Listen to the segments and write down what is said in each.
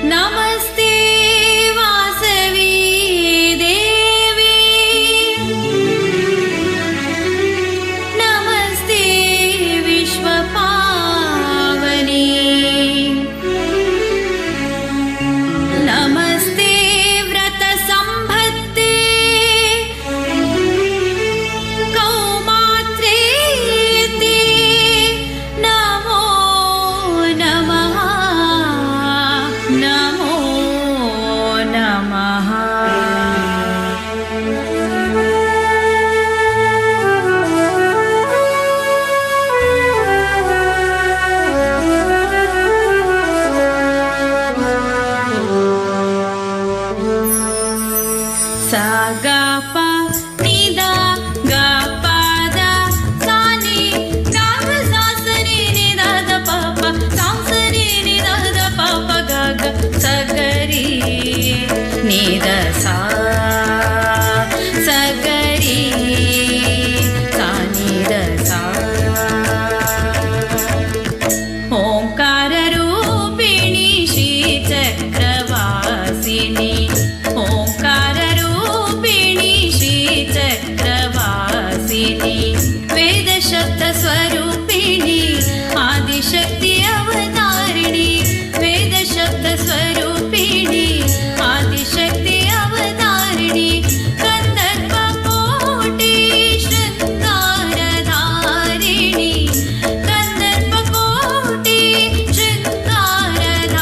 नमस्ते वासवी देवी, नमस्ते विश्वपावनी, नमस्ते व्रतसंभत्ते कौमात्रे ते नमो नमः, नमो नमः। सा गा पा नि दा गा पा दा सा नि गा ग सा स नि नि दा द प प सा स नि नि दा द प प गा ग स ग रि नि द सा स ग रि सा नि द सा। ओंकार रूपिणी श्री चक्रवासिनी, ओंकार रूपिणी श्री चक्रवासिनी, वेद शब्द स्वरूपिणी आदिशक्ति अवतारिणी, वेद शब्द स्वरूपिणी आदिशक्ति अवतारिणी, गंधर्व कोटि शृंगारधारिणी, गंधर्व कोटि शृंगारधारिणी,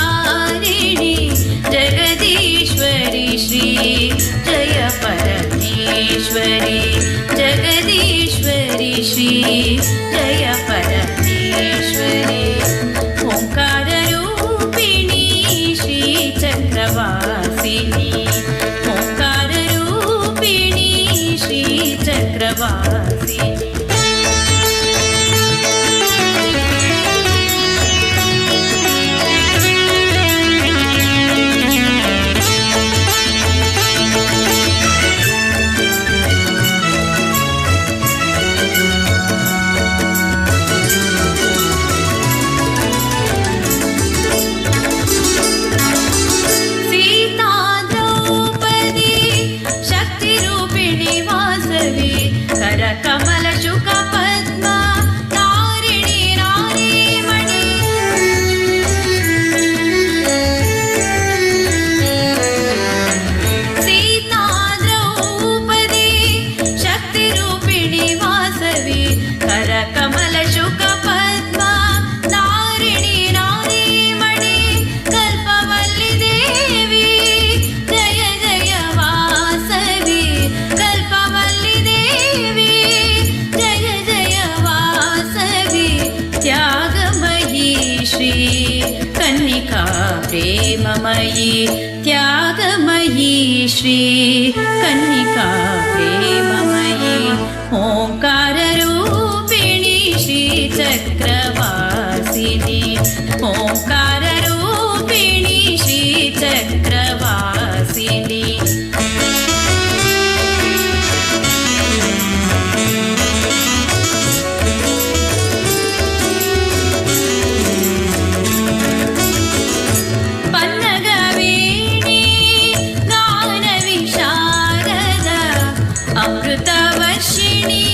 जगदीश्वरी श्री जय परमेश्वरी, जगदीश्वरी श्री जय परमेश्वरी। ओंकार रूपिणी श्री चक्रवासिनी, ओंकार रूपिणी श्री चक्रवासिनी। सीता द्रौपदी शक्तिरूपिणी वासवी, करकमल शुक पद्म तारिणी नारीमणि, सीता द्रौपदी शक्तिरूपिणी वासवी, करकमल शुक पद्म तारिणी नारीमणि, कल्पवल्ली देवी जय जय वासवी, कल्पवल्ली देवी जय जय वासवी, त्यागमयी श्री कन्निका प्रेममयी, त्यागमयी श्री कन्निका प्रेममयी। ओंकार रूपिणी श्री चक्रवासिनी, ओंकार रूपिणी श्री चक्रवासिनी। पन्नगवीणी गानविशारद अमृतवर्षिणी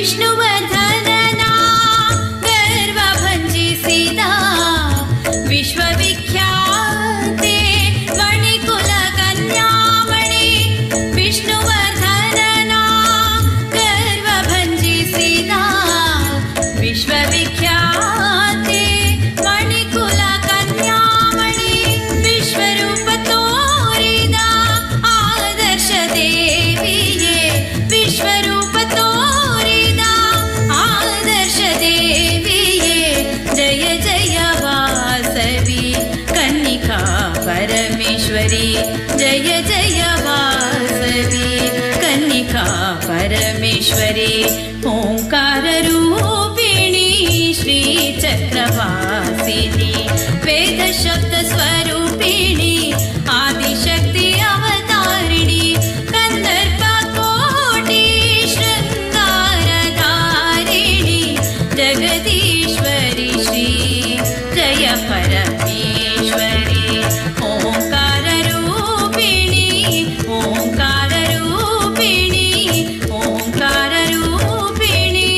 ವಿಷ್ಣುವರ್ಧನನ ಗರ್ವ ಭಂಜಿಸಿದ ವಿಶ್ವವಿಖ್ಯಾತೆ ಮಣಿಕುಲ ಕನ್ಯಾಮಣಿ. ವಿಷ್ಣುವರ್ಧನನ ಗರ್ವ ಭಂಜಿಸಿದ ವಿಶ್ವವಿಖ್ಯಾತೆ ಮಣಿಕುಲ ಕನ್ಯಾಮಣಿ. ವಿಶ್ವರೂಪ ತೋರಿದ ಆದರ್ಶ ದೇವಿಯೇ, ವಿಶ್ವರೂಪ ತೋರಿದ ಆದರ್ಶ ದೇವಿಯೇ. ಜಯ ಜಯ ವಾಸವಿ ಕನ್ನಿಕಾ ಪರಮೇಶ್ವರಿ, ಜಯ ಜಯ ವಾಸವಿ ಕನ್ನಿಕಾ ಪರಮೇಶ್ವರಿ. ಓಂಕಾರ ರೂಪಿಣಿ ಶ್ರೀ ಚಕ್ರವಾಸಿನಿ, ವೇದ ಶಬ್ದ ಸ್ವರೂಪಿಣಿ ಆದಿಶಕ್ತಿ ಅವತಾರಿಣಿ. ಕಂದರ್ಪ ಕೋಟಿ ಶೃಂಗಾರಧಾರಿಣಿ, ಜಗದೀಶ್ವರಿ ಶ್ರೀ ಜಯ ಪರಮೇಶ್ವರಿ. ಓಂಕಾರ ರೂಪಿಣಿ, ಓಂಕಾರ ರೂಪಿಣಿ, ಓಂಕಾರ ರೂಪಿಣಿ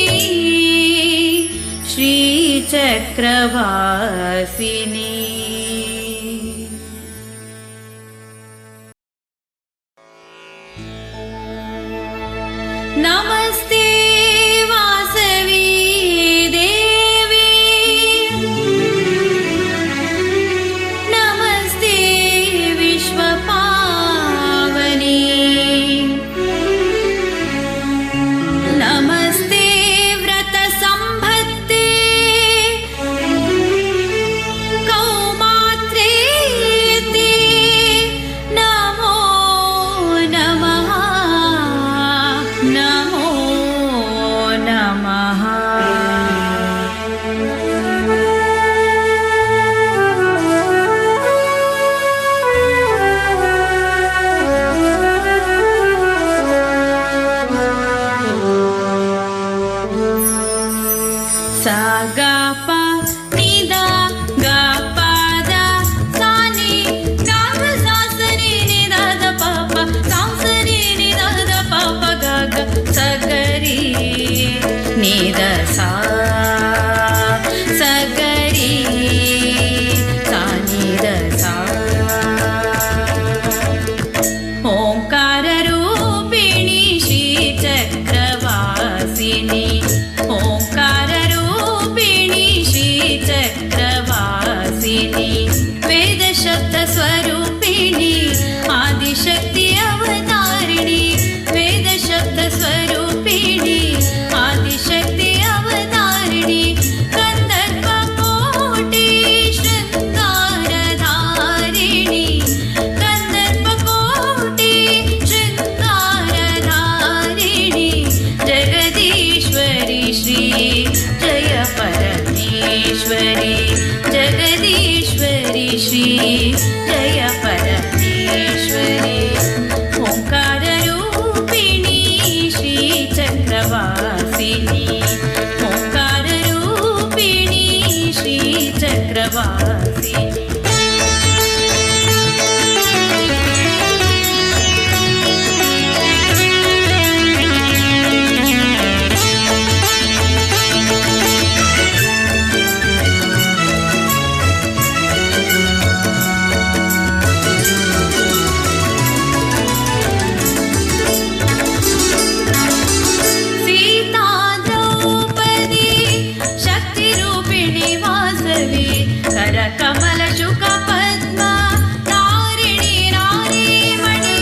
ಶ್ರೀ ಚಕ್ರವಾಸಿನಿ. ನಮಸ್ತೆ ವಾಸವಿ ದೇವಿ, ನಮಸ್ತೆ ವಿಶ್ವ ಪಾವನಿ, ನಮಸ್ತೆ ವ್ರತ ಸಂಭತ್ತೆ ಕೌಮಾತ್ರೇಯತೆ. ನಮೋ ನಮಃ, ನಮೋ ನಮಃ. ಸ ಗ ಪ ನಿ ದ ಗ ಪ ದ ಸಾ ನಿ ಗ ಗ ಸಾ ಸ ನಿ ನಿ ದ ದ ಪ ಪ ಸಾ ಸ ನಿ ನಿ ದ ದ ಪ ಪ ಗ ಗ ಸ ಗ ರಿ ನಿ ದ ಸಾ ಸ ಗ ರಿ ಸಾ ನಿ ದ ಸಾ. ಓಂಕಾರ ರೂಪಿಣಿ ಶ್ರೀ ಚಕ್ರವಾಸಿನಿ, ಓಂಕಾರ ರೂಪಿಣಿ ಶ್ರೀ ಚಕ್ರವಾಸಿನಿ. ವೇದ ಶಬ್ದ ಸ್ವರೂಪಿಣಿ ಆದಿಶಕ್ತಿ ಅವತಾರಿಣಿ, ವೇದ ಶಬ್ದ ಸ್ವರೂಪಿಣಿ ಆದಿಶಕ್ತಿ ಅವತಾರಿಣಿ. ಕಂದರ್ಪ ಕೋಟಿ ಶೃಂಗಾರಧಾರಿಣಿ, ಕಂದರ್ಪ ಕೋಟಿ ಶೃಂಗಾರಧಾರಿಣಿ. ಜಗದೀಶ್ವರಿ ಶ್ರೀ ಜಯ ಪರಮೇಶ್ವರಿ, ಜಗದೀಶ್ವರಿ ಶ್ರೀ ಜಯ ಪರಮೇಶ್ವರಿ. ಓಂಕಾರ ರೂಪಿಣಿ ಶ್ರೀ ಚಕ್ರವಾಸಿನಿ, ಓಂಕಾರ ರೂಪಿಣಿ ಶ್ರೀ ಚಕ್ರವಾಸಿನಿ. ಸೀತಾ ದ್ರೌಪದಿ ಶಕ್ತಿ ರೂಪಿಣಿ ವಾಸವಿ, ಕರ ಕಮಲ ಶುಕ ಪದ್ಮ ತಾರಿಣಿ ನಾರೀಮಣಿ.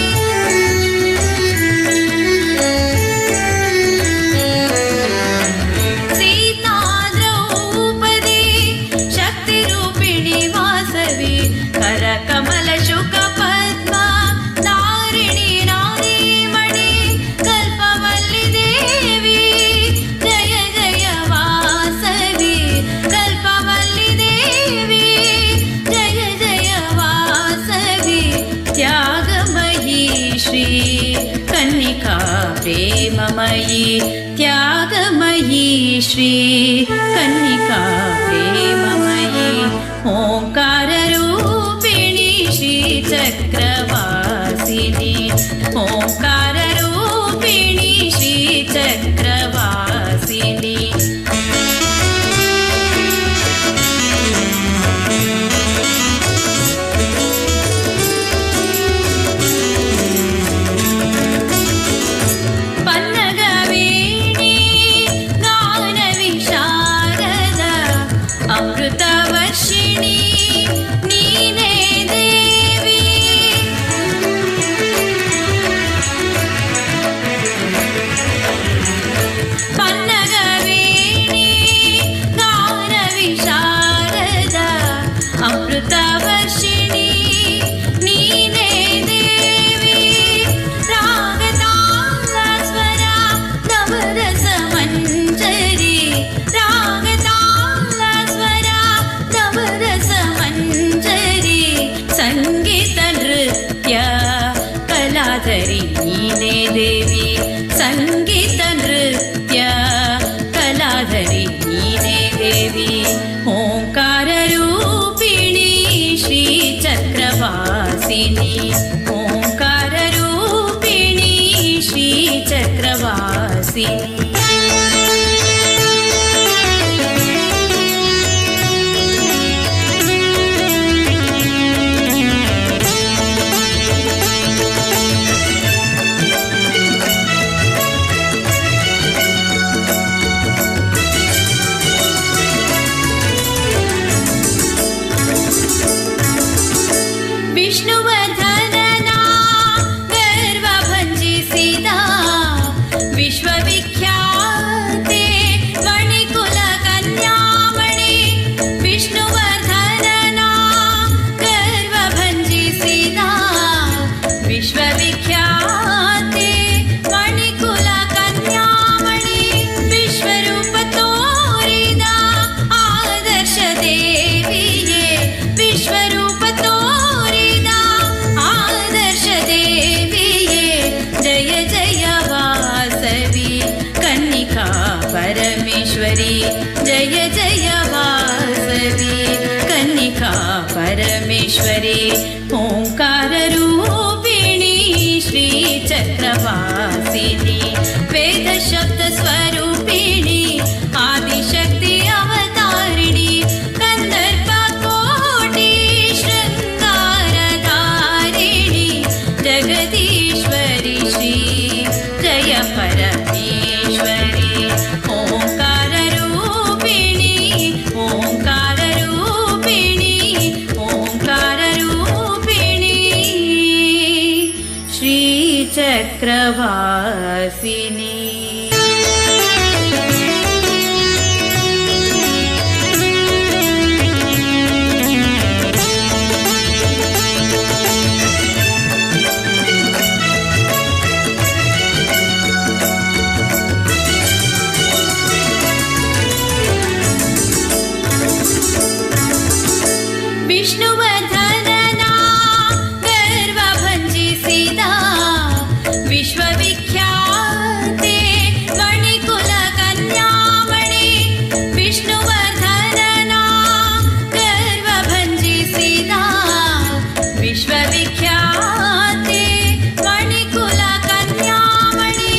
ಸೀತಾ ದ್ರೌಪದಿ ಶಕ್ತಿ ರೂಪಿಣಿ ವಾಸವಿ, ಕರ ಕಮಲ ಶುಕ ಪದ್ಮ ತಾರಿಣಿ ನಾರೀಮಣಿ. ಕಲ್ಪವಲ್ಲಿ ದೇವಿ ಜಯ ಜಯ ವಾಸವಿ, ಕಲ್ಪವಲ್ಲಿ ದೇವಿ ಜಯ ಜಯ ವಾಸವಿ. ತ್ಯಾಗಮಯೀ ಶ್ರೀ ಕನ್ನಿಕಾ ಪ್ರೇಮಮಯೀ, ತ್ಯಾಗಮಯೀ ಶ್ರೀ ಕನ್ನಿಕಾ ಪ್ರೇಮಮಯೀ. ಓಂಕಾರ ರೂಪಿಣಿ ಶ್ರೀ ಚಕ್ರವಾಸಿನಿ, ಓಂಕಾರ ರೂಪಿಣಿ ಶ್ರೀ ಚಕ್ರವಾಸಿನಿ. श्रीचक्रवासिनी विष्णुवर्धनना गर्व भंजिसिदा विश्वविख्याते मणिकुल कन्यामणि विष्णुवर्धनना गर्व भंजिसिदा विश्वविख्याते मणिकुल कन्यामणि विश्वरूप तोरिदा आदर्श देविये विश्वरूप परमेश्वरी जय जय वासवी कन्निका परमेश्वरी ओंकार रूपिणी श्री चक्रवासिनी वेद शब्द स्वरूपिणी आदिशक्ति अवतारिणी कंदर्प कोटि शृंगारधारिणी जगदीश्वरी श्री जय परमेश्वरी ओंकार रूपिणी श्री चक्रवासिनी विष्णुवर्धनना गर्व भंजिसिदा विश्वविख्याते मणिकुल कन्यामणि विष्णुवर्धनना गर्व भंजिसिदा विश्वविख्याते मणिकुल कन्यामणि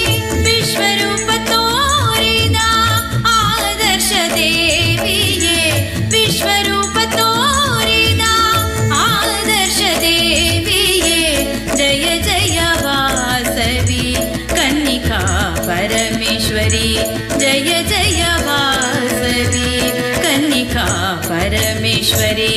विश्वरूप तोरिदा आदर्श देविये विश्वरूप जय जय वासवी कन्निका परमेश्वरी जय जय वासवी कन्निका परमेश्वरी